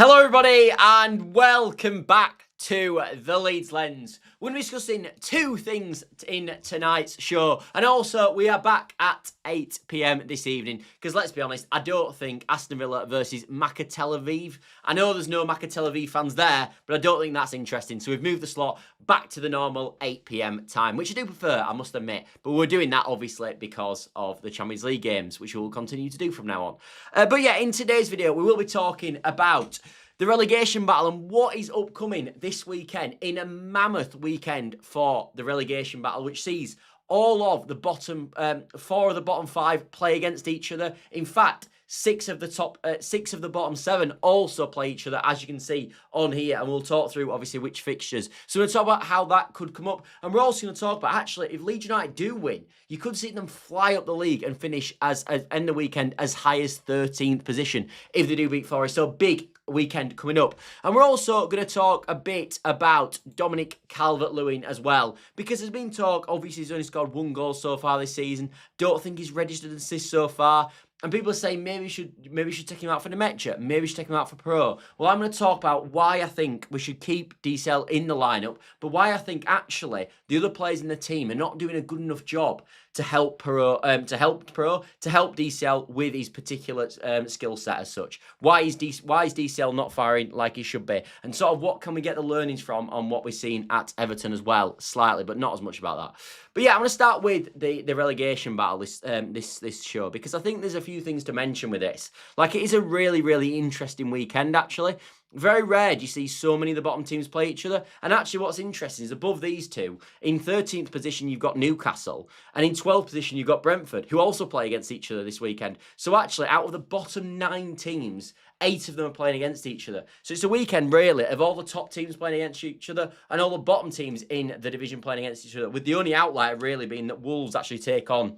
Hello everybody and welcome back to the Leeds Lens. We're going to be discussing two things in tonight's show, and also we are back at 8 PM this evening because let's be honest, I don't think Aston Villa versus Macca Tel Aviv. I know there's no Macca Tel Aviv fans there, but I don't think that's interesting. So we've moved the slot back to the normal 8 PM time, which I do prefer, I must admit. But we're doing that obviously because of the Champions League games, which we will continue to do from now on. But yeah, in today's video, we will be talking about the relegation battle and what is upcoming this weekend in a mammoth weekend for the relegation battle, which sees all of the bottom four of the bottom five play against each other. In fact, six of the bottom seven also play each other, as you can see on here, and we'll talk through obviously which fixtures. So we're going to talk about how that could come up, and we're also going to talk about actually if Leeds United do win, you could see them fly up the league and finish as end the weekend as high as 13th position if they do beat Forest. So big weekend coming up. And we're also going to talk a bit about Dominic Calvert-Lewin as well, because there's been talk, obviously he's only scored one goal so far this season, don't think he's registered assists so far, and people are saying maybe we should take him out for Nemecha, maybe we should take him out for Pro. Well, I'm going to talk about why I think we should keep DCL in the lineup, but why I think actually the other players in the team are not doing a good enough job to help DCL with his particular skill set as such. Why is DCL not firing like he should be? And sort of what can we get the learnings from on what we've seen at Everton as well, slightly, but not as much about that. But yeah, I'm going to start with the relegation battle this show, because I think there's a few things to mention with this. Like, it is a really, really interesting weekend, actually. Very rare do you see so many of the bottom teams play each other. And actually what's interesting is above these two, in 13th position you've got Newcastle, and in 12th position you've got Brentford, who also play against each other this weekend. So actually out of the bottom 9 teams, 8 of them are playing against each other. So it's a weekend really of all the top teams playing against each other and all the bottom teams in the division playing against each other, with the only outlier really being that Wolves actually take on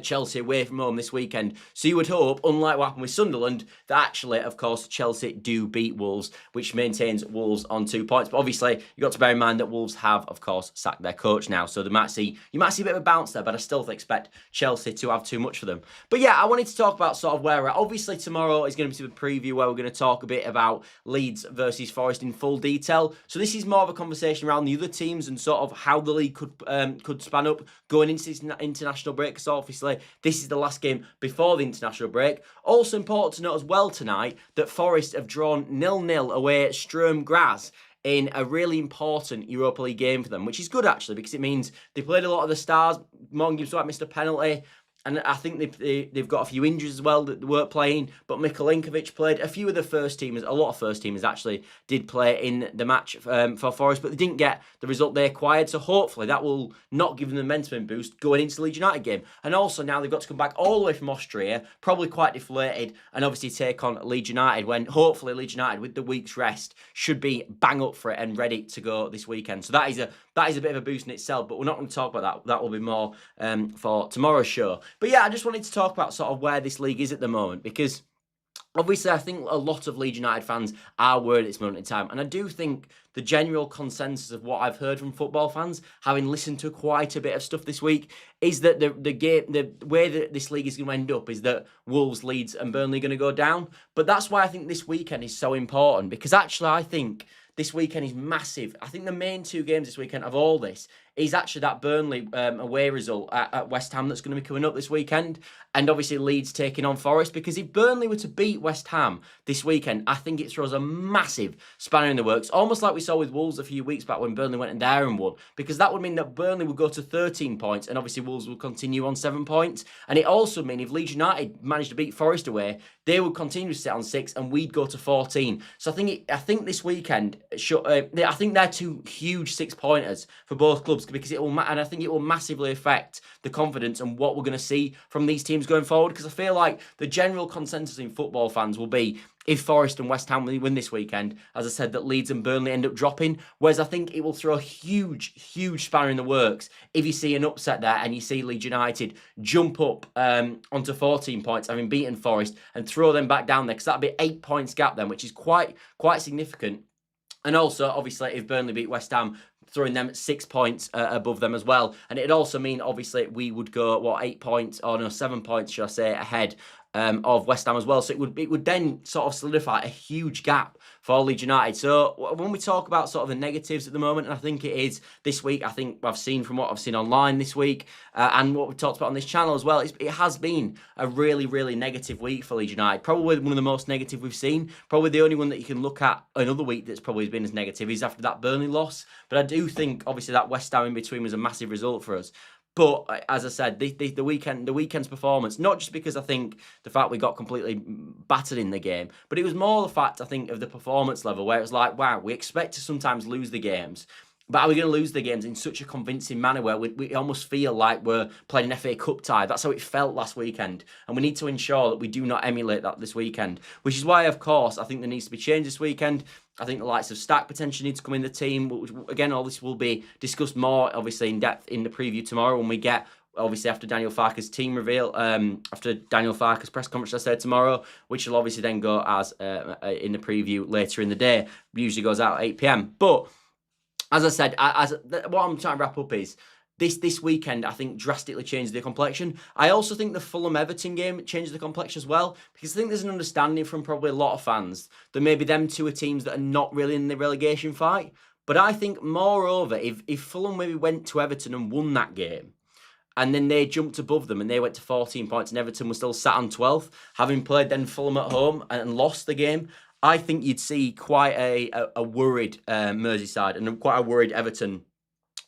Chelsea away from home this weekend. So you would hope, unlike what happened with Sunderland, that actually, of course, Chelsea do beat Wolves, which maintains Wolves on 2 points. But obviously, you've got to bear in mind that Wolves have, of course, sacked their coach now. So you might see a bit of a bounce there, but I still expect Chelsea to have too much for them. But yeah, I wanted to talk about sort of where we're at. Obviously, tomorrow is going to be the preview where we're going to talk a bit about Leeds versus Forest in full detail. So this is more of a conversation around the other teams and sort of how the league could span up going into this international break. So obviously, this is the last game before the international break. Also important to note as well tonight that Forest have drawn 0-0 away at Sturm Graz in a really important Europa League game for them, which is good actually, because it means they played a lot of the stars. Morgan Gibbs-White missed a penalty, and I think they've got a few injuries as well that they weren't playing. But Mikulinkovic played. A few of the first teamers, a lot of first teamers actually did play in the match for Forest, but they didn't get the result they acquired. So hopefully that will not give them the momentum boost going into the Leeds United game. And also now they've got to come back all the way from Austria, probably quite deflated, and obviously take on Leeds United, when hopefully Leeds United with the week's rest should be bang up for it and ready to go this weekend. So that is a bit of a boost in itself, but we're not going to talk about that. That will be more for tomorrow's show. But yeah, I just wanted to talk about sort of where this league is at the moment, because obviously I think a lot of Leeds United fans are worried at this moment in time, and I do think the general consensus of what I've heard from football fans, having listened to quite a bit of stuff this week, is that the way that this league is going to end up is that Wolves, Leeds and Burnley are going to go down. But that's why I think this weekend is so important, because actually I think this weekend is massive. I think the main 2 games this weekend of all this is actually that Burnley away result at West Ham that's going to be coming up this weekend, and obviously Leeds taking on Forest, because if Burnley were to beat West Ham this weekend, I think it throws a massive spanner in the works, almost like we saw with Wolves a few weeks back when Burnley went in there and won, because that would mean that Burnley would go to 13 points and obviously Wolves will continue on 7 points, and it also mean if Leeds United managed to beat Forest away, they would continue to sit on 6 and we'd go to 14. So I think this weekend, I think they're 2 huge 6-pointers for both clubs, because it will, and I think it will massively affect the confidence and what we're going to see from these teams going forward. Because I feel like the general consensus in football fans will be, if Forest and West Ham win this weekend, as I said, that Leeds and Burnley end up dropping. Whereas I think it will throw a huge spanner in the works if you see an upset there and you see Leeds United jump up onto 14 points, having beaten Forest, and throw them back down there, because that'd be 8 points gap then, which is quite significant. And also, obviously, if Burnley beat West Ham, throwing them 6 points above them as well. And it'd also mean, obviously, we would go, 8 points, or no, 7 points, should I say, ahead of West Ham as well. So it would then sort of solidify a huge gap for Leeds United. So when we talk about sort of the negatives at the moment, and I think it is this week, I think I've seen from what I've seen online this week and what we've talked about on this channel as well, it has been a really, really negative week for Leeds United. Probably one of the most negative we've seen. Probably the only one that you can look at another week that's probably been as negative is after that Burnley loss. But I do think, obviously, that West Ham in between was a massive result for us. But as I said, the weekend's performance, not just because I think the fact we got completely battered in the game, but it was more the fact, I think, of the performance level where it was like, wow, we expect to sometimes lose the games. But are we going to lose the games in such a convincing manner where we almost feel like we're playing an FA Cup tie? That's how it felt last weekend. And we need to ensure that we do not emulate that this weekend. Which is why, of course, I think there needs to be change this weekend. I think the likes of Stack potentially need to come in the team. Again, all this will be discussed more, obviously, in depth in the preview tomorrow when we get, obviously, after Daniel Farke's team reveal, after Daniel Farke's press conference, I said tomorrow, which will obviously then go as in the preview later in the day. Usually goes out at 8 p.m. But as I said, what I'm trying to wrap up is this weekend, I think, drastically changed the complexion. I also think the Fulham-Everton game changed the complexion as well, because I think there's an understanding from probably a lot of fans that maybe them two are teams that are not really in the relegation fight. But I think, moreover, if Fulham maybe went to Everton and won that game, and then they jumped above them and they went to 14 points and Everton was still sat on 12th, having played then Fulham at home and lost the game, I think you'd see quite a worried Merseyside and quite a worried Everton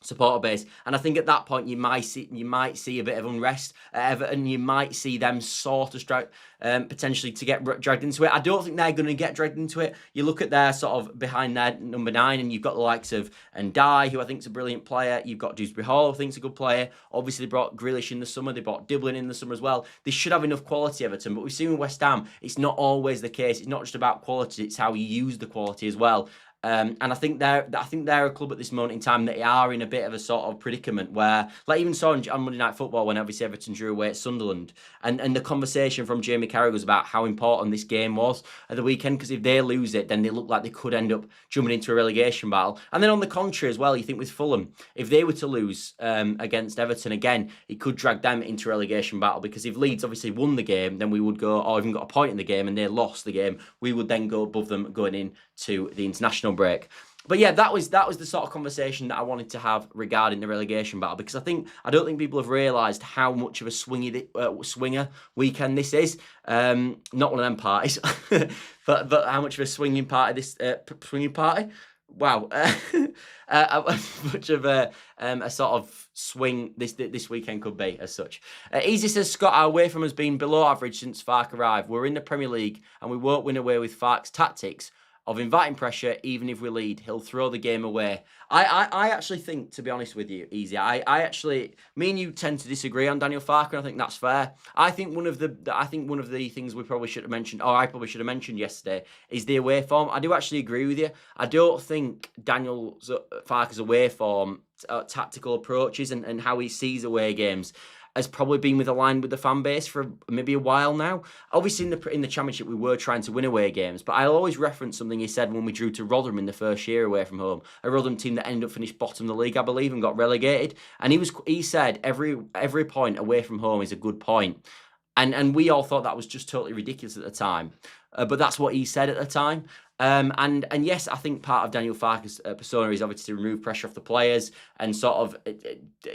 supporter base. And I think at that point you might see a bit of unrest at Everton. You might see them sort of potentially to get dragged into it. I don't think they're going to get dragged into it. You look at their sort of behind their number 9 and you've got the likes of Ndai, who I think is a brilliant player. You've got Dewsbury Hall, who I think is a good player. Obviously they brought Grealish in the summer. They brought Diblin in the summer as well. They should have enough quality, Everton. But we've seen with West Ham, it's not always the case. It's not just about quality. It's how you use the quality as well. And I think they're a club at this moment in time that are in a bit of a sort of predicament where, like even saw on Monday Night Football when obviously Everton drew away at Sunderland, and the conversation from Jamie Carragher was about how important this game was at the weekend, because if they lose it, then they look like they could end up jumping into a relegation battle. And then on the contrary as well, you think with Fulham, if they were to lose against Everton again, it could drag them into a relegation battle, because if Leeds obviously won the game, then we would go, or even got a point in the game, and they lost the game, we would then go above them going into the international break. But yeah, that was the sort of conversation that I wanted to have regarding the relegation battle, because I don't think people have realised how much of a swinger weekend this is. Not one of them parties, but how much of a swinging party this swinging party. Wow, much of a sort of swing this weekend could be as such. Easy says, Scott, our away from has been below average since Farke arrived. We're in the Premier League and we won't win away with Farke's tactics of inviting pressure. Even if we lead, he'll throw the game away. I actually think, to be honest with you, Easy, I actually, me and you tend to disagree on Daniel Farke, and I think that's fair. I think one of the things we probably should have mentioned, or I probably should have mentioned yesterday, is the away form. I do actually agree with you. I don't think Daniel Farke's away form, tactical approaches, and how he sees away games has probably been aligned with the fan base for maybe a while now. Obviously, in the Championship, we were trying to win away games, but I'll always reference something he said when we drew to Rotherham in the first year away from home, a Rotherham team that ended up finished bottom of the league, I believe, and got relegated. And he said every point away from home is a good point. And we all thought that was just totally ridiculous at the time. But that's what he said at the time. And yes, I think part of Daniel Farke's persona is obviously to remove pressure off the players and sort of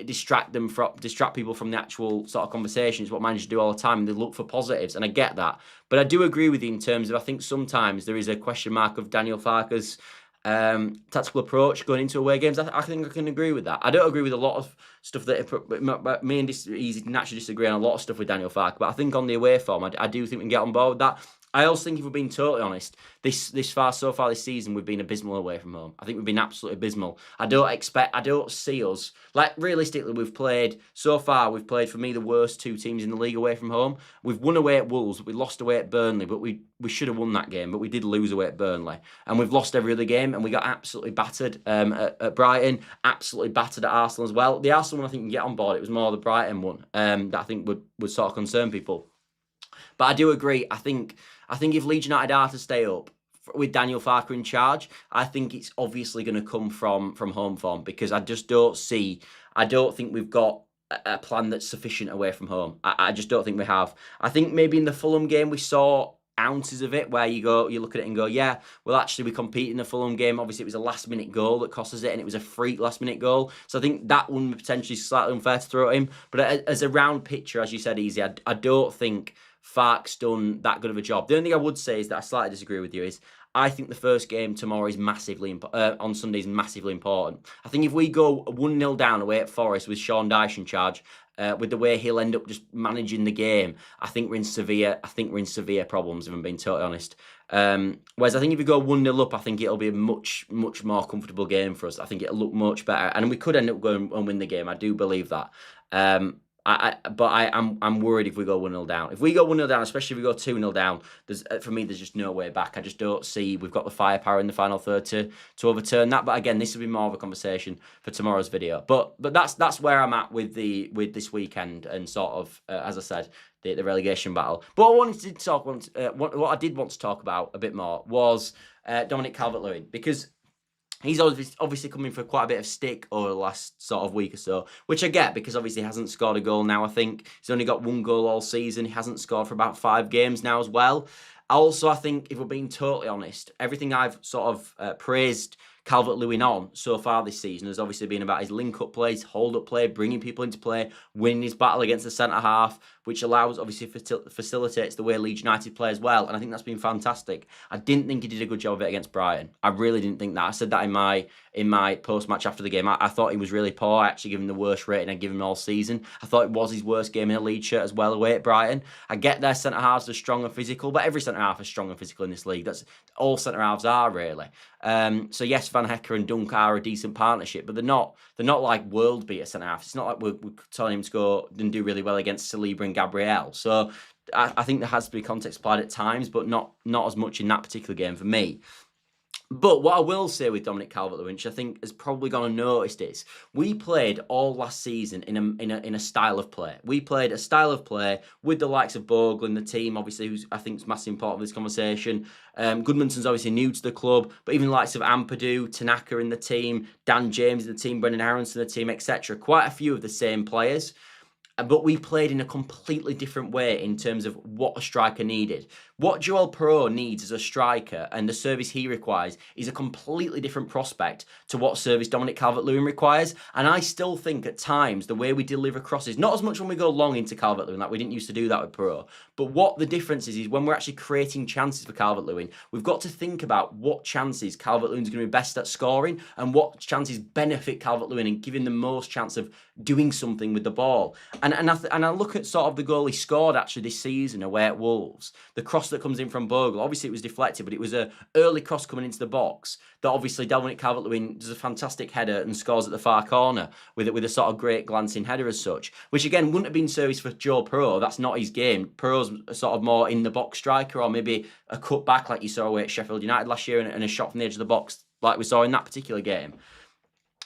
distract people from the actual sort of conversation. It's what managers do all the time. They look for positives, and I get that. But I do agree with you in terms of, I think sometimes there is a question mark of Daniel Farke's tactical approach going into away games. I think I can agree with that. I don't agree with a lot of stuff that me and Easy naturally disagree on a lot of stuff with Daniel Farke, but I think on the away form, I do think we can get on board with that. I also think, if we're being totally honest, so far this season, we've been abysmal away from home. I think we've been absolutely abysmal. I don't see us, like, realistically, we've played for me the worst two teams in the league away from home. We've won away at Wolves, we lost away at Burnley, but we should have won that game, but we did lose away at Burnley. And we've lost every other game, and we got absolutely battered at Brighton, absolutely battered at Arsenal as well. The Arsenal one, I think, can get on board. It was more the Brighton one that I think would sort of concern people. But I do agree. I think if Leeds United are to stay up with Daniel Farke in charge, I think it's obviously going to come from home form, because I just don't think we've got a plan that's sufficient away from home. I just don't think we have. I think maybe in the Fulham game we saw ounces of it where you look at it and go, yeah, well, actually we compete in the Fulham game. Obviously it was a last minute goal that cost us it, and it was a freak last minute goal. So I think that one potentially slightly unfair to throw at him. But as a round picture, as you said, Easy, I don't think Farke's done that good of a job. The only thing I would say is that I slightly disagree with you is I think the first game tomorrow is on Sunday is massively important. I think if we go 1-0 down away at Forest with Sean Dyche in charge, with the way he'll end up just managing the game, I think we're in severe problems, if I'm being totally honest. Whereas I think if we go 1-0 up, I think it'll be a much more comfortable game for us. I think it'll look much better, and we could end up going and win the game. I do believe that. I'm worried if we go 1-0 down. If we go 1-0 down, especially if we go 2-0 down, for me, there's just no way back. I just don't see we've got the firepower in the final third to overturn that. But again, this will be more of a conversation for tomorrow's video. But that's where I'm at with this weekend and sort of, as I said, the relegation battle. But what I did want to talk about a bit more was Dominic Calvert-Lewin, because he's obviously coming for quite a bit of stick over the last sort of week or so, which I get because obviously he hasn't scored a goal now. I think he's only got 1 goal all season. He hasn't scored for about 5 games now as well. Also, I think if we're being totally honest, everything I've sort of praised Calvert-Lewin on so far this season has obviously been about his link-up play, his hold-up play, bringing people into play, winning his battle against the centre-half, which obviously facilitates the way Leeds United play as well, and I think that's been fantastic. I didn't think he did a good job of it against Brighton. I really didn't think that. I said that in my post-match after the game. I thought he was really poor. I actually gave him the worst rating I'd given him all season. I thought it was his worst game in a Leeds shirt as well away at Brighton. I get their centre-halves are strong and physical, but every centre-half is strong and physical in this league. That's all centre-halves are, really. So yes, Van Hecker and Dunk are a decent partnership, but they're not like world beater centre-halves. It's not like we're telling him to go and do really well against Saliba and Gabriel. So I think there has to be context applied at times, but not as much in that particular game for me. But what I will say with Dominic Calvert-Lewin, which I think has probably gone unnoticed, is we played all last season in a style of play. We played a style of play with the likes of Bogle and the team, obviously, who's I think is massively important for this conversation. Goodmanson's obviously new to the club, but even the likes of Ampadu, Tanaka in the team, Dan James in the team, Brendan Aronson in the team, etc. Quite a few of the same players. But we played in a completely different way in terms of what a striker needed. What Joel Perrault needs as a striker and the service he requires is a completely different prospect to what service Dominic Calvert-Lewin requires. And I still think at times the way we deliver crosses, not as much when we go long into Calvert-Lewin, like we didn't used to do that with Perrault, but what the difference is when we're actually creating chances for Calvert-Lewin, we've got to think about what chances Calvert-Lewin's going to be best at scoring and what chances benefit Calvert-Lewin and give him the most chance of doing something with the ball. And I look at sort of the goal he scored actually this season away at Wolves, the cross that comes in from Bogle. Obviously it was deflected, but it was an early cross coming into the box that obviously Dominic Calvert-Lewin does a fantastic header and scores at the far corner with a sort of great glancing header as such, which again wouldn't have been service for Joe Perrault. That's not his game. Perrault's sort of more in the box striker, or maybe a cut back like you saw away at Sheffield United last year and a shot from the edge of the box like we saw in that particular game.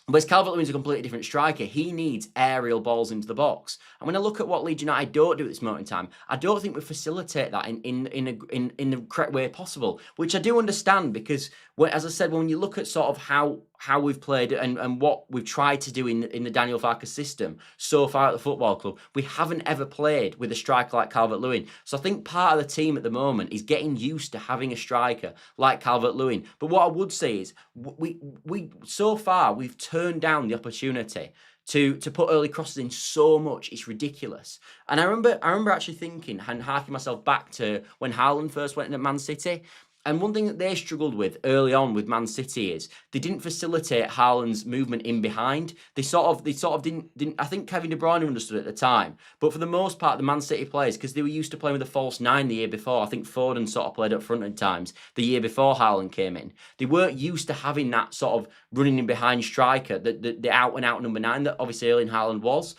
But Calvert-Lewin's a completely different striker. He needs aerial balls into the box. And when I look at what Leeds United don't do at this moment in time, I don't think we facilitate that in the correct way possible, which I do understand because, as I said, when you look at sort of how we've played and what we've tried to do in the Daniel Farke system so far at the football club, we haven't ever played with a striker like Calvert-Lewin. So I think part of the team at the moment is getting used to having a striker like Calvert-Lewin. But what I would say is we so far we've turned down the opportunity to put early crosses in so much, it's ridiculous. And I remember actually thinking and harking myself back to when Haaland first went in at Man City. And one thing that they struggled with early on with Man City is they didn't facilitate Haaland's movement in behind. They sort of didn't. I think Kevin De Bruyne understood it at the time, but for the most part, the Man City players, because they were used to playing with a false 9 the year before. I think Foden sort of played up front at times the year before Haaland came in. They weren't used to having that sort of running in behind striker, the out and out number 9 that obviously Erling Haaland was.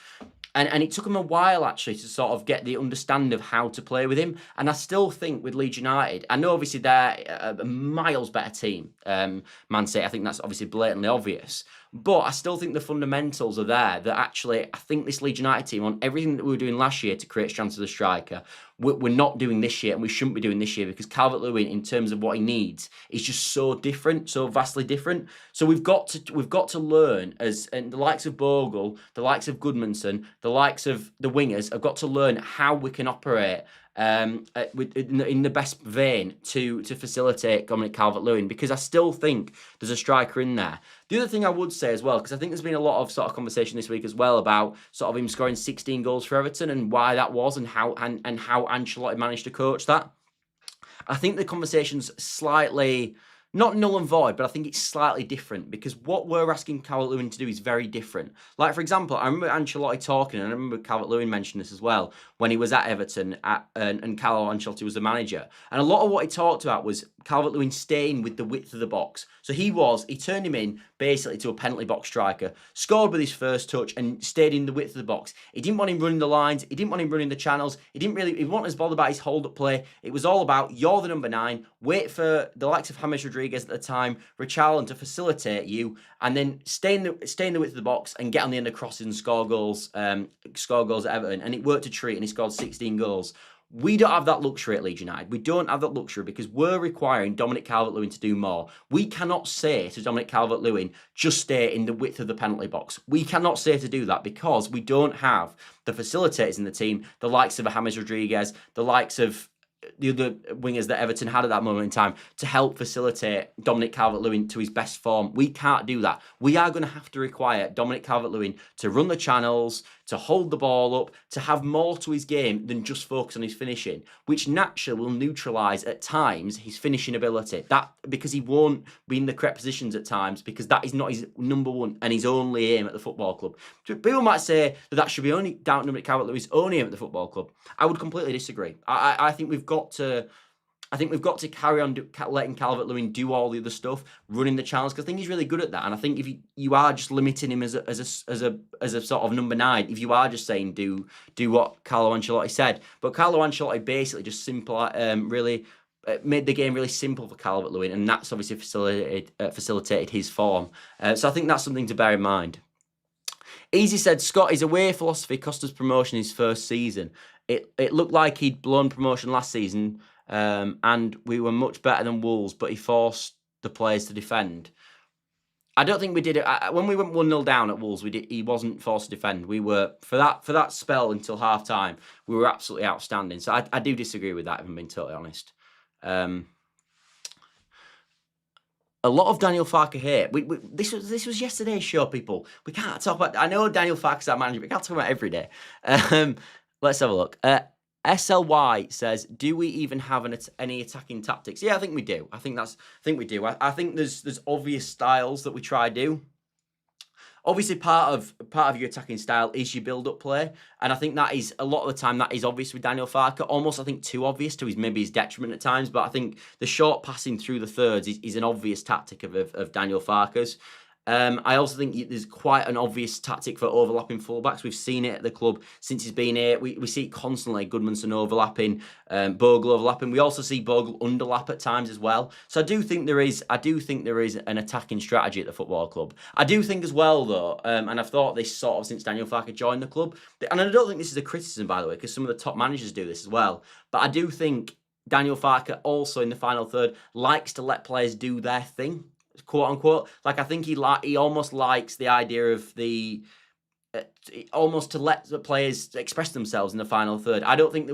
And it took him a while, actually, to sort of get the understanding of how to play with him. And I still think with Leeds United, I know obviously they're a miles better team, Man City. I think that's obviously blatantly obvious. But I still think the fundamentals are there. That actually, I think this Leeds United team, on everything that we were doing last year to create chances of the striker, we're not doing this year, and we shouldn't be doing this year, because Calvert-Lewin, in terms of what he needs, is just so different, so vastly different. So we've got to learn, and the likes of Bogle, the likes of Goodmanson, the likes of the wingers have got to learn how we can operate in the best vein to facilitate Dominic Calvert-Lewin, because I still think there's a striker in there. The other thing I would say as well, because I think there's been a lot of sort of conversation this week as well about sort of him scoring 16 goals for Everton and why that was, and how Ancelotti managed to coach that. I think the conversation's slightly, not null and void, but I think it's slightly different, because what we're asking Calvert-Lewin to do is very different. Like, for example, I remember Ancelotti talking, and I remember Calvert-Lewin mentioned this as well, when he was at Everton and Carlo Ancelotti was the manager. And a lot of what he talked about was Calvert-Lewin staying with the width of the box. So he turned him in basically to a penalty box striker, scored with his first touch and stayed in the width of the box. He didn't want him running the lines, he didn't want him running the channels, he wasn't as bothered about his hold-up play. It was all about, you're the number 9, wait for the likes of James Rodriguez at the time, Richarlison to facilitate you, and then stay in the width of the box and get on the end of crosses and score goals at Everton. And it worked a treat, and he scored 16 goals. We don't have that luxury at Leeds United. We don't have that luxury, because we're requiring Dominic Calvert-Lewin to do more. We cannot say to Dominic Calvert-Lewin, just stay in the width of the penalty box. We cannot say to do that, because we don't have the facilitators in the team, the likes of James Rodriguez, the likes of the other wingers that Everton had at that moment in time, to help facilitate Dominic Calvert-Lewin to his best form. We can't do that. We are going to have to require Dominic Calvert-Lewin to run the channels, to hold the ball up, to have more to his game than just focus on his finishing, which naturally will neutralise at times his finishing ability. That, because he won't be in the correct positions at times, because that is not his number one and his only aim at the football club. People might say that should be only down to Dominic Calvert-Lewin's only aim at the football club. I would completely disagree. I think we've got to carry on letting Calvert-Lewin do all the other stuff, running the channels, because I think he's really good at that. And I think if you are just limiting him as a sort of number 9, if you are just saying do what Carlo Ancelotti said, but Carlo Ancelotti basically just made the game really simple for Calvert-Lewin, and that's obviously facilitated his form. So I think that's something to bear in mind. Easy said, Scott, his away philosophy cost us promotion his first season. It looked like he'd blown promotion last season, and we were much better than Wolves, but he forced the players to defend. I don't think we did it. When we went 1-0 down at Wolves, he wasn't forced to defend. We were, for that spell until half-time, we were absolutely outstanding. So I do disagree with that, if I'm being totally honest. A lot of Daniel Farke here. This was yesterday's show, people. We can't talk about... I know Daniel Farke's our manager, but we can't talk about it every day. Let's have a look. SLY says, do we even have any attacking tactics? Yeah, I think we do. I think we do. I think there's obvious styles that we try to do. Obviously, part of your attacking style is your build-up play, and I think that is, a lot of the time, that is obvious with Daniel Farke. Almost, I think, too obvious to his detriment at times. But I think the short passing through the thirds is an obvious tactic of Daniel Farke's. I also think there's quite an obvious tactic for overlapping fullbacks. We've seen it at the club since he's been here. We see it constantly. Goodmanson overlapping, Bogle overlapping. We also see Bogle underlap at times as well. So I do think there is an attacking strategy at the football club. I do think as well, though, and I've thought this sort of since Daniel Farke joined the club, and I don't think this is a criticism, by the way, because some of the top managers do this as well. But I do think Daniel Farke also in the final third likes to let players do their thing, quote unquote. Like, I think he almost likes the idea of almost to let the players express themselves in the final third. I don't think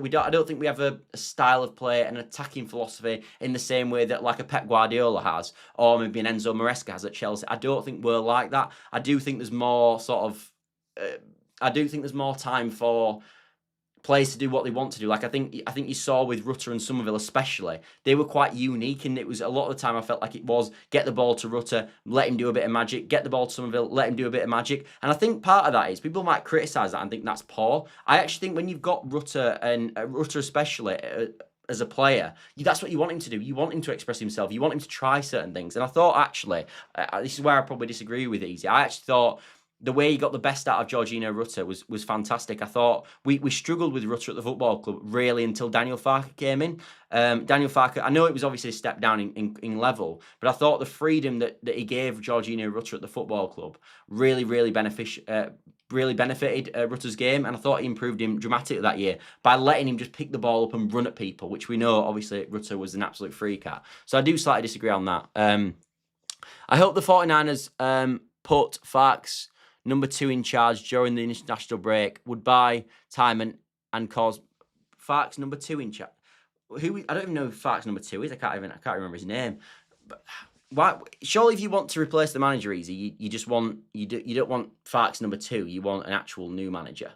we have a style of play, an attacking philosophy in the same way that like a Pep Guardiola has, or maybe an Enzo Maresca has at Chelsea. I don't think we're like that. I do think there's more time for players to do what they want to do. Like I think you saw with Rutter and Somerville especially, they were quite unique, and it was a lot of the time I felt like it was get the ball to Rutter, let him do a bit of magic, get the ball to Somerville, let him do a bit of magic. And I think part of that is people might criticise that and think that's poor. I actually think when you've got Rutter, and Rutter especially as a player, that's what you want him to do. You want him to express himself. You want him to try certain things. And I thought actually, this is where I probably disagree with Easy. I actually thought the way he got the best out of Georginio Rutter was fantastic. I thought we struggled with Rutter at the football club really until Daniel Farke came in. Daniel Farke, I know it was obviously a step down in level, but I thought the freedom that he gave Georginio Rutter at the football club really benefited Rutter's game, and I thought he improved him dramatically that year by letting him just pick the ball up and run at people, which we know obviously Rutter was an absolute freak at. So I do slightly disagree on that. I hope the 49ers put Farke's number 2 in charge during the international break, would buy time and cause Farke's number 2 in charge. I don't even know who Farke's number 2 is. I can't remember his name. But why? Surely, if you want to replace the manager easy, you don't want Farke's number 2. You want an actual new manager.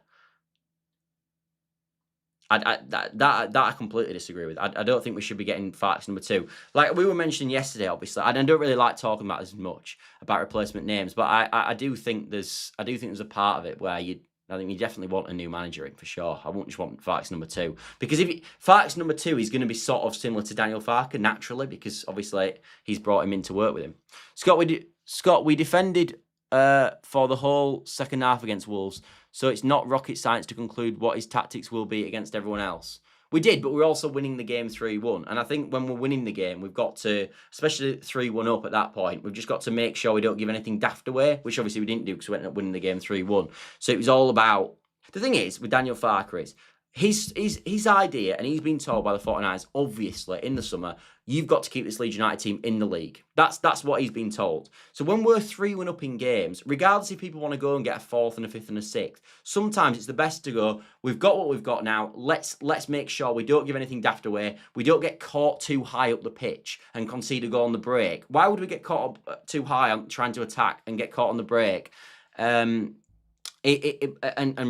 That I completely disagree with. I don't think we should be getting Farke's number 2. Like we were mentioning yesterday, obviously, I don't really like talking about as much about replacement names, but I do think there's a part of it where I think you definitely want a new manager in for sure. I won't just want Farke's number 2, because if Farke's number 2 is going to be sort of similar to Daniel Farke naturally, because obviously he's brought him in to work with him. Scott, we defended for the whole second half against Wolves, so it's not rocket science to conclude what his tactics will be against everyone else. We did, but we're also winning the game 3-1. And I think when we're winning the game, we've got to, especially 3-1 up at that point, we've just got to make sure we don't give anything daft away, which obviously we didn't do because we ended up winning the game 3-1. So it was all about... The thing is, with Daniel Farke is, his idea, and he's been told by the 49ers, obviously, in the summer, you've got to keep this Leeds United team in the league. That's what he's been told. So when we're 3-1 up in games, regardless if people want to go and get a 4th and a 5th and a 6th, sometimes it's the best to go, we've got what we've got now, let's make sure we don't give anything daft away, we don't get caught too high up the pitch and concede a goal on the break. Why would we get caught up too high on trying to attack and get caught on the break? And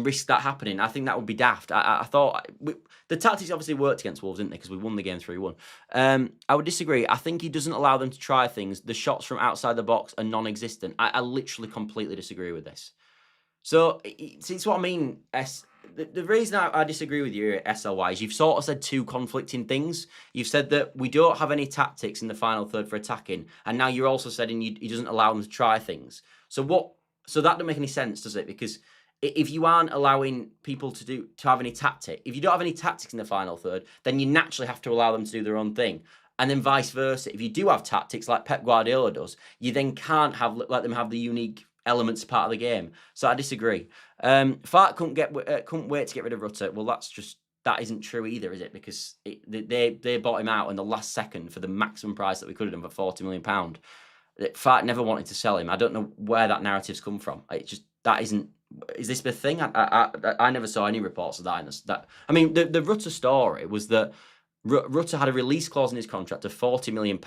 risk that happening? I think that would be daft. I thought the tactics obviously worked against Wolves, didn't they? Because we won the game 3-1. I would disagree. I think he doesn't allow them to try things. The shots from outside the box are non-existent. I literally completely disagree with this. So it's what I mean. The reason I disagree with you, SLY, is you've sort of said two conflicting things. You've said that we don't have any tactics in the final third for attacking, and now you're also saying he doesn't allow them to try things. So that doesn't make any sense, does it? Because if you aren't allowing people to have any tactic, if you don't have any tactics in the final third, then you naturally have to allow them to do their own thing. And then vice versa. If you do have tactics like Pep Guardiola does, you then can't let them have the unique elements part of the game. So I disagree. Farke couldn't wait to get rid of Rutter. Well, that isn't true either, is it? Because they bought him out in the last second for the maximum price that we could have done for £40 million. Farke never wanted to sell him. I don't know where that narrative's come from. That isn't. Is this the thing? I never saw any reports of that. I mean, the Rutter story was that Rutter had a release clause in his contract of £40 million,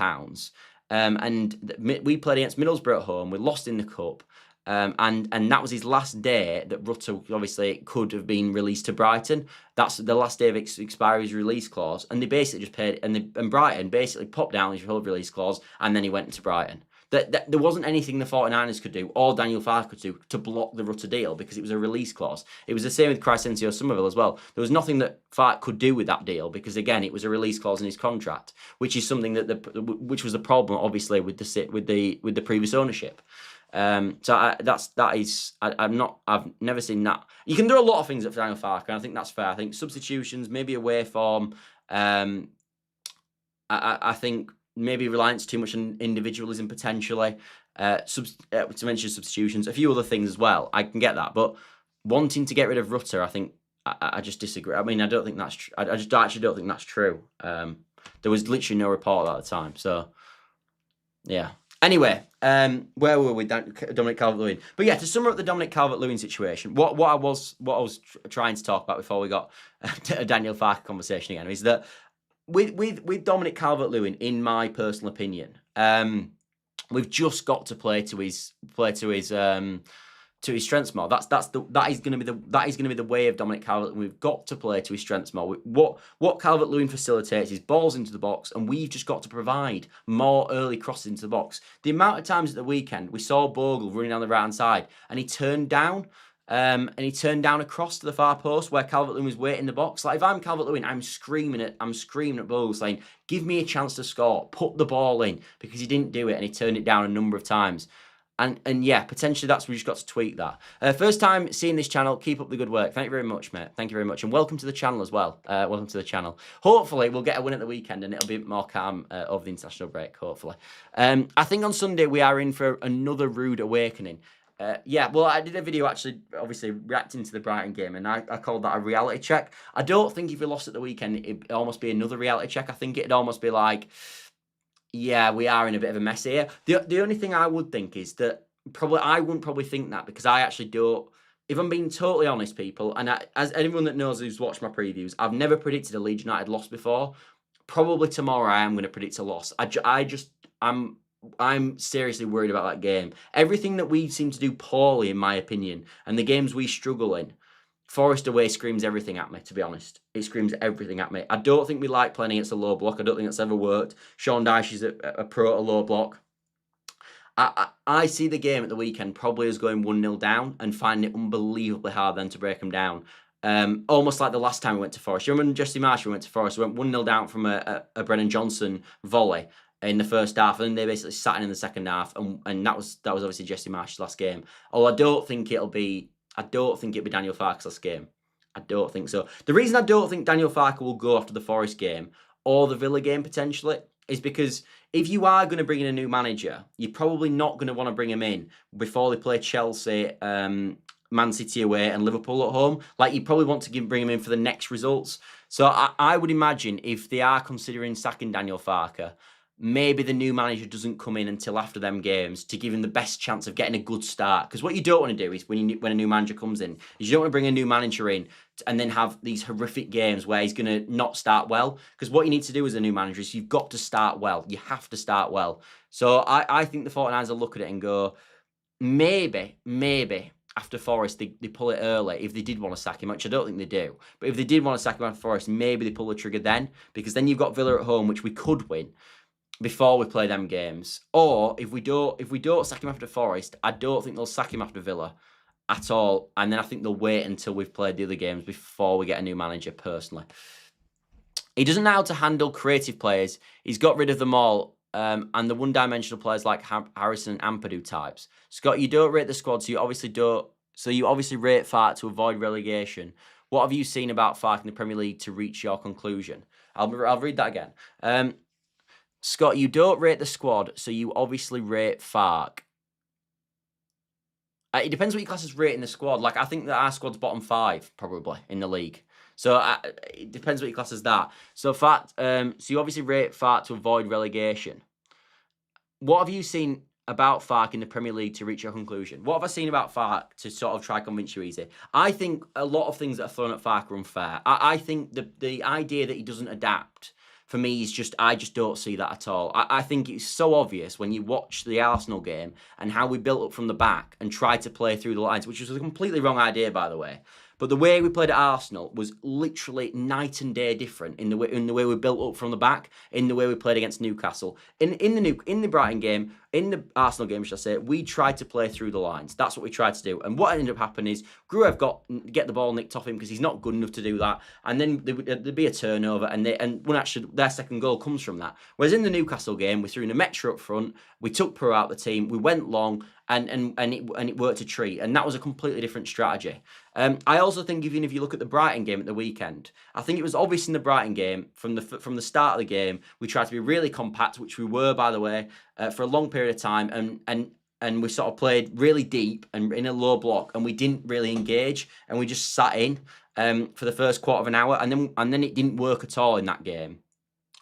and we played against Middlesbrough at home. We lost in the cup, and that was his last day that Rutter obviously could have been released to Brighton. That's the last day of expiry of his release clause, and they basically just paid, and Brighton basically popped down his whole release clause, and then he went to Brighton. There wasn't anything the 49ers could do, or Daniel Farke could do, to block the Rutter deal, because it was a release clause. It was the same with Crysencio Somerville as well. There was nothing that Farke could do with that deal, because again, it was a release clause in his contract, which is something which was the problem, obviously, with the previous ownership. I've never seen that. You can do a lot of things at Daniel Farke, and I think that's fair. I think substitutions, maybe away form. I think maybe reliance too much on individualism potentially. To mention substitutions, a few other things as well. I can get that, but wanting to get rid of Rutter, I think I just disagree. I mean, I don't think that's true. I just actually don't think that's true. There was literally no report at the time, so yeah. Anyway, where were we? Dominic Calvert-Lewin. But yeah, to sum up the Dominic Calvert-Lewin situation, what I was trying to talk about before we got a Daniel Farke conversation again is that with Dominic Calvert-Lewin, in my personal opinion, we've just got to play to his strengths more. That is going to be the way of Dominic Calvert-Lewin. We've got to play to his strengths more. What Calvert-Lewin facilitates is balls into the box, and we've just got to provide more early crosses into the box. The amount of times at the weekend we saw Bogle running down the right hand side, and he turned down. Across to the far post where Calvert-Lewin was waiting in the box. Like, if I'm Calvert-Lewin, I'm screaming at Bogle, saying, "Give me a chance to score, put the ball in," because he didn't do it, and he turned it down a number of times. And yeah, potentially that's where we just got to tweak that. First time seeing this channel, keep up the good work. Thank you very much, mate. Thank you very much. And welcome to the channel as well. Welcome to the channel. Hopefully, we'll get a win at the weekend and it'll be a bit more calm over the international break, hopefully. I think on Sunday, we are in for another rude awakening. Yeah, well, I did a video actually, obviously, reacting to the Brighton game, and I called that a reality check. I don't think if we lost at the weekend, it'd almost be another reality check. I think it'd almost be like, yeah, we are in a bit of a mess here. The only thing I would think is that I wouldn't probably think that, because I actually don't. If I'm being totally honest, people, and as anyone that knows who's watched my previews, I've never predicted a Leeds United loss before. Probably tomorrow I am going to predict a loss. I'm seriously worried about that game. Everything that we seem to do poorly, in my opinion, and the games we struggle in, Forest away screams everything at me, to be honest. It screams everything at me. I don't think we like playing against a low block. I don't think that's ever worked. Sean Dyche is a pro at a low block. I see the game at the weekend probably as going 1-0 down and finding it unbelievably hard then to break them down. Almost like the last time we went to Forest. You remember Jesse Marsh, we went to Forest, we went 1-0 down from a Brennan Johnson volley in the first half, and then they basically sat in the second half, and that was obviously Jesse Marsh's last game. I don't think it'll be Daniel Farke's last game. I don't think so. The reason I don't think Daniel Farke will go after the Forest game or the Villa game potentially is because if you are going to bring in a new manager, you're probably not going to want to bring him in before they play Chelsea, Man City away, and Liverpool at home. Like, you probably want to bring him in for the next results. So I would imagine if they are considering sacking Daniel Farke, maybe the new manager doesn't come in until after them games to give him the best chance of getting a good start. Because what you don't want to do is when a new manager comes in, is you don't want to bring a new manager in and then have these horrific games where he's going to not start well. Because what you need to do as a new manager is you've got to start well. You have to start well. So I think the 49ers will look at it and go, maybe after Forest, they pull it early if they did want to sack him, which I don't think they do. But if they did want to sack him after Forest, maybe they pull the trigger then. Because then you've got Villa at home, which we could win before we play them games. Or if we don't sack him after Forest, I don't think they'll sack him after Villa at all. And then I think they'll wait until we've played the other games before we get a new manager, personally. He doesn't know how to handle creative players. He's got rid of them all. And the one-dimensional players like Harrison and Ampadu types. Scott, you don't rate the squad, so you obviously rate Farke to avoid relegation. What have you seen about Farke in the Premier League to reach your conclusion? I'll read that again. Scott, you don't rate the squad, so you obviously rate Farke. It depends what your class is rating the squad. Like, I think that our squad's bottom 5, probably, in the league. So it depends what your class is that. So so you obviously rate Farke to avoid relegation. What have you seen about Farke in the Premier League to reach your conclusion? What have I seen about Farke to sort of try to convince you easy? I think a lot of things that are thrown at Farke are unfair. I think the idea that he doesn't adapt, for me, is I just don't see that at all. I think it's so obvious when you watch the Arsenal game and how we built up from the back and tried to play through the lines, which was a completely wrong idea, by the way. But the way we played at Arsenal was literally night and day different in the way we built up from the back, in the way we played against Newcastle. In the Brighton game, in the Arsenal game, should I say, we tried to play through the lines. That's what we tried to do. And what ended up happening is Gruev get the ball nicked off him because he's not good enough to do that. And then there'd be a turnover, and their second goal comes from that. Whereas in the Newcastle game, we threw Nemetra up front, we took Pro out the team, we went long, and it worked a treat. And that was a completely different strategy. I also think even if you look at the Brighton game at the weekend, I think it was obvious in the Brighton game from the start of the game, we tried to be really compact, which we were, by the way, for a long period of time, and we sort of played really deep and in a low block, and we didn't really engage, and we just sat in for the first quarter of an hour, and then it didn't work at all in that game.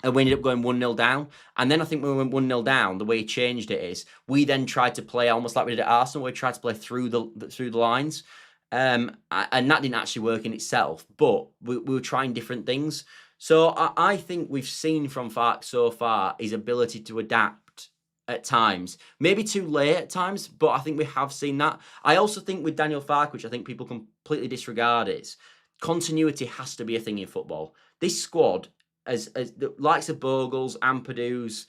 And we ended up going 1-0 down. And then I think when we went 1-0 down, the way he changed it is we then tried to play almost like we did at Arsenal, where we tried to play through the lines. And that didn't actually work in itself, but we were trying different things. So I think we've seen from Farke so far his ability to adapt at times. Maybe too late at times, but I think we have seen that. I also think with Daniel Farke, which I think people completely disregard, is continuity has to be a thing in football. This squad, as the likes of Bogles, Ampadu's,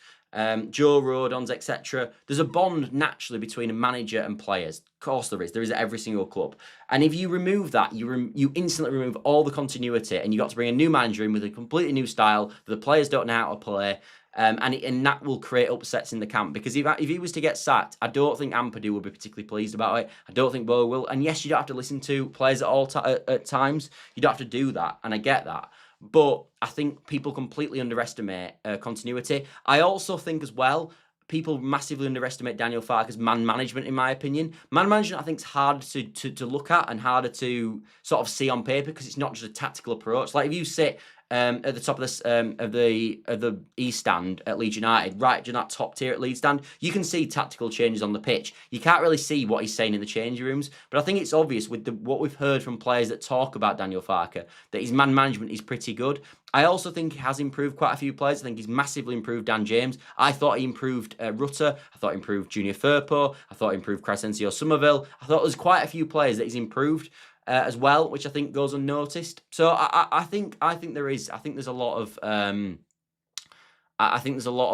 Joe Rodon's, etc. There's a bond naturally between a manager and players. Of course there is. There is at every single club. And if you remove that, you instantly remove all the continuity, and you got to bring a new manager in with a completely new style that the players don't know how to play. And that will create upsets in the camp, because if he was to get sacked, I don't think Ampadu would be particularly pleased about it. I don't think Bo will. And yes, you don't have to listen to players at times. You don't have to do that, and I get that. But I think people completely underestimate continuity. I also think as well, people massively underestimate Daniel Farke's man management, in my opinion. Man management, I think, is harder to look at and harder to sort of see on paper, because it's not just a tactical approach. Like if you sit at the top of the East stand at Leeds United, right in that top tier at Leeds stand, you can see tactical changes on the pitch. You can't really see what he's saying in the changing rooms, but I think it's obvious with what we've heard from players that talk about Daniel Farke that his man management is pretty good. I also think he has improved quite a few players. I think he's massively improved Dan James. I thought he improved Rutter. I thought he improved Junior Firpo. I thought he improved Crescencio Somerville. I thought there's quite a few players that he's improved as well, which I think goes unnoticed. So I think there's a lot of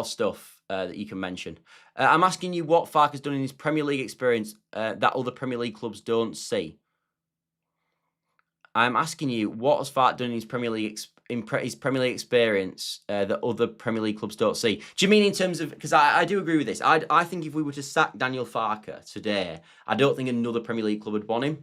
stuff that you can mention. I'm asking you what Farke has done in his Premier League experience that other Premier League clubs don't see. I'm asking you, what has Farke done in his Premier League experience that other Premier League clubs don't see? Do you mean in terms of, because I do agree with this. I think if we were to sack Daniel Farke today, I don't think another Premier League club would want him.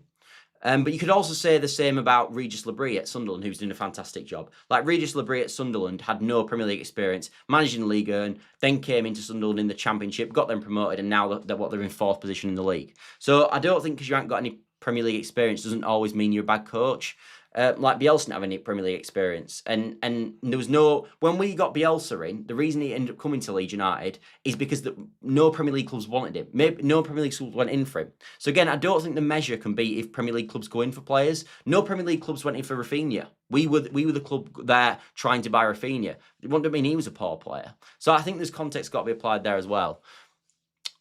But you could also say the same about Regis Lebris at Sunderland, who's doing a fantastic job. Like Regis Lebris at Sunderland had no Premier League experience, managing the league, and then came into Sunderland in the Championship, got them promoted, and now they're in fourth position in the league. So I don't think because you haven't got any Premier League experience doesn't always mean you're a bad coach. Like Bielsa didn't have any Premier League experience, and there was no, when we got Bielsa in, the reason he ended up coming to Leeds United is because no Premier League clubs wanted him. Maybe no Premier League clubs went in for him. So again, I don't think the measure can be if Premier League clubs go in for players. No Premier League clubs went in for Rafinha. We were the club there trying to buy Rafinha. It wouldn't mean he was a poor player. So I think there's context got to be applied there as well.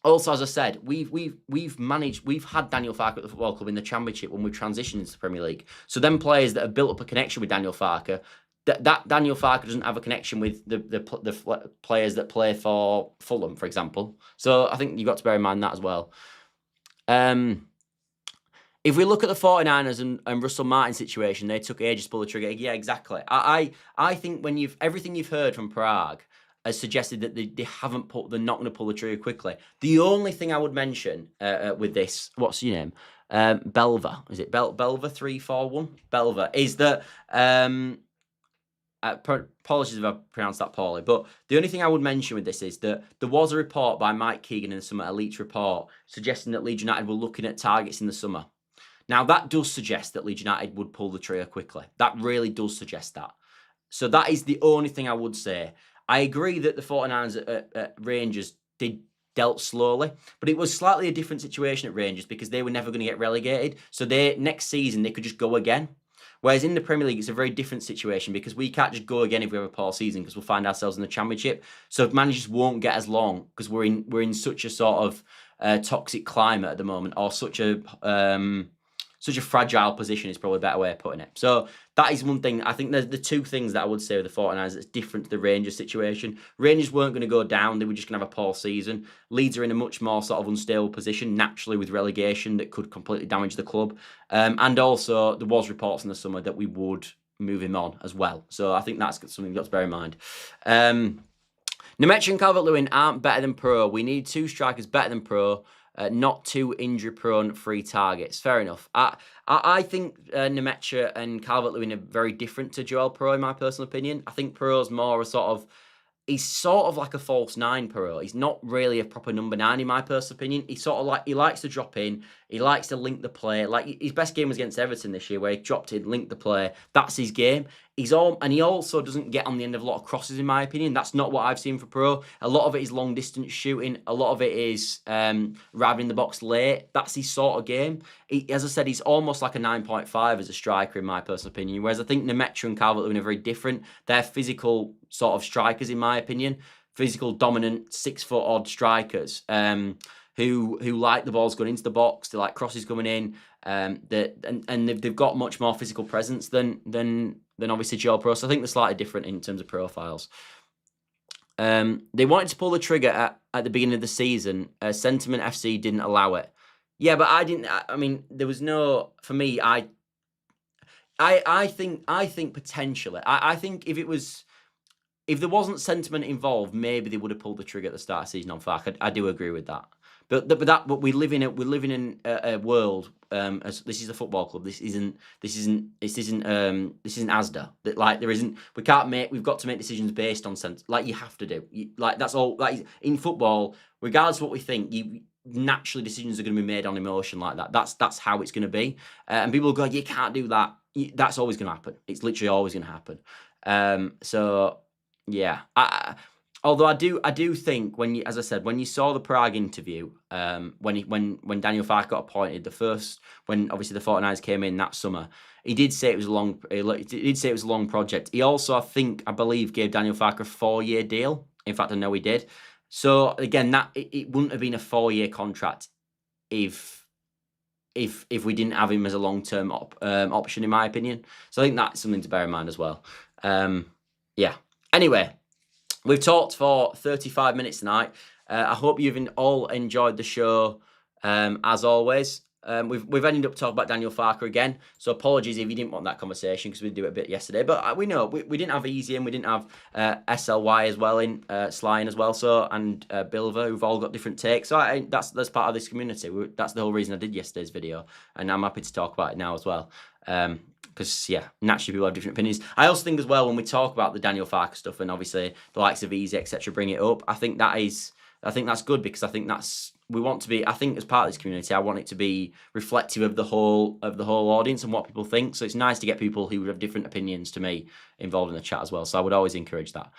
Also, as I said, we've had Daniel Farke at the football club in the Championship when we transitioned into the Premier League. So them players that have built up a connection with Daniel Farke, that Daniel Farke doesn't have a connection with the players that play for Fulham, for example. So I think you've got to bear in mind that as well. If we look at the 49ers and Russell Martin's situation, they took ages to pull the trigger. Yeah, exactly. I think when everything you've heard from Prague has suggested that they're not going to pull the trigger quickly. The only thing I would mention with this, what's your name? Belva. Is it Belva 341? Belva. Is that, apologies if I pronounced that poorly, but the only thing I would mention with this is that there was a report by Mike Keegan in some Elite report suggesting that Leeds United were looking at targets in the summer. Now, that does suggest that Leeds United would pull the trigger quickly. That really does suggest that. So that is the only thing I would say. I agree that the 49ers at Rangers dealt slowly, but it was slightly a different situation at Rangers because they were never going to get relegated. So next season, they could just go again. Whereas in the Premier League, it's a very different situation because we can't just go again if we have a poor season because we'll find ourselves in the Championship. So managers won't get as long because we're in such a sort of toxic climate at the moment, or such a fragile position is probably a better way of putting it. So that is one thing. I think there's the two things that I would say with the 49ers that's different to the Rangers situation. Rangers weren't going to go down. They were just going to have a poor season. Leeds are in a much more sort of unstable position, naturally, with relegation that could completely damage the club. And also, there was reports in the summer that we would move him on as well. So I think that's something you've got to bear in mind. Nemecha and Calvert-Lewin aren't better than Pro. We need two strikers better than Pro. Not two injury-prone free targets. Fair enough. I think Nemecha and Calvert-Lewin are very different to Joel Pro, in my personal opinion. I think Pro's more a he's sort of like a false nine, Pro. He's not really a proper number 9, in my personal opinion. He likes to drop in. He likes to link the play. Like his best game was against Everton this year, where he dropped in, linked the play. That's his game. And he also doesn't get on the end of a lot of crosses, in my opinion. That's not what I've seen for Pro. A lot of it is long distance shooting. A lot of it is arriving in the box late. That's his sort of game. As I said, he's almost like a 9.5 as a striker, in my personal opinion. Whereas I think Nemecha and Calvert-Lewin are very different. They're physical sort of strikers, in my opinion. Physical, dominant, 6-foot-odd strikers who like the balls going into the box. They like crosses coming in. And they've got much more physical presence than obviously Joel Pro. So I think they're slightly different in terms of profiles. They wanted to pull the trigger at the beginning of the season. Sentiment FC didn't allow it. Yeah, but I didn't. I mean, there was no. For me, I think potentially. I think if if there wasn't sentiment involved, maybe they would have pulled the trigger at the start of the season on Farke. I do agree with that. But we live in a world. As this is a football club. This isn't Asda. That like there isn't. We can't make. We've got to make decisions based on sense. Like you have to do. Like that's all. Like in football, regardless of what we think, naturally decisions are going to be made on emotion like that. That's how it's going to be. And people go, you can't do that. That's always going to happen. It's literally always going to happen. So yeah. Although I do think as I said, when you saw the Prague interview, when Daniel Farke got appointed, when obviously the 49ers came in that summer, he did say it was a long project. He also, I believe, gave Daniel Farke a 4-year deal. In fact, I know he did. So again, it wouldn't have been a 4-year contract if we didn't have him as a long-term option, in my opinion. So I think that's something to bear in mind as well. Yeah. Anyway. We've talked for 35 minutes tonight. I hope you've all enjoyed the show, as always. We've ended up talking about Daniel Farke again, so apologies if you didn't want that conversation because we did it a bit yesterday. But we know we didn't have Easy in, we didn't have SLY as well in, Sly in as well, so and Bilver, who've all got different takes. So that's part of this community. That's the whole reason I did yesterday's video, and I'm happy to talk about it now as well. Because, yeah, naturally people have different opinions. I also think as well, when we talk about the Daniel Farke stuff and obviously the likes of Easy, etc., bring it up, I think that's good because I think we want to be, I think as part of this community, I want it to be reflective of the whole audience and what people think. So it's nice to get people who have different opinions to me involved in the chat as well. So I would always encourage that,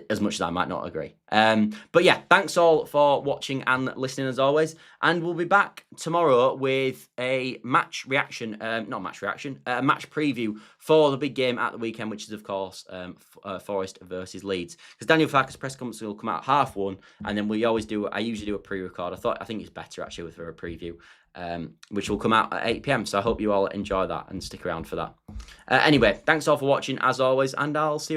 as much as I might not agree. But yeah, thanks all for watching and listening as always. And we'll be back tomorrow with a match reaction, a match preview for the big game at the weekend, which is of course Forest versus Leeds. Because Daniel Farke's press conference will come out at 1:30, and then I usually do a pre-record. I think it's better actually for a preview, which will come out at 8 PM. So I hope you all enjoy that and stick around for that. Anyway, thanks all for watching as always, and I'll see you later.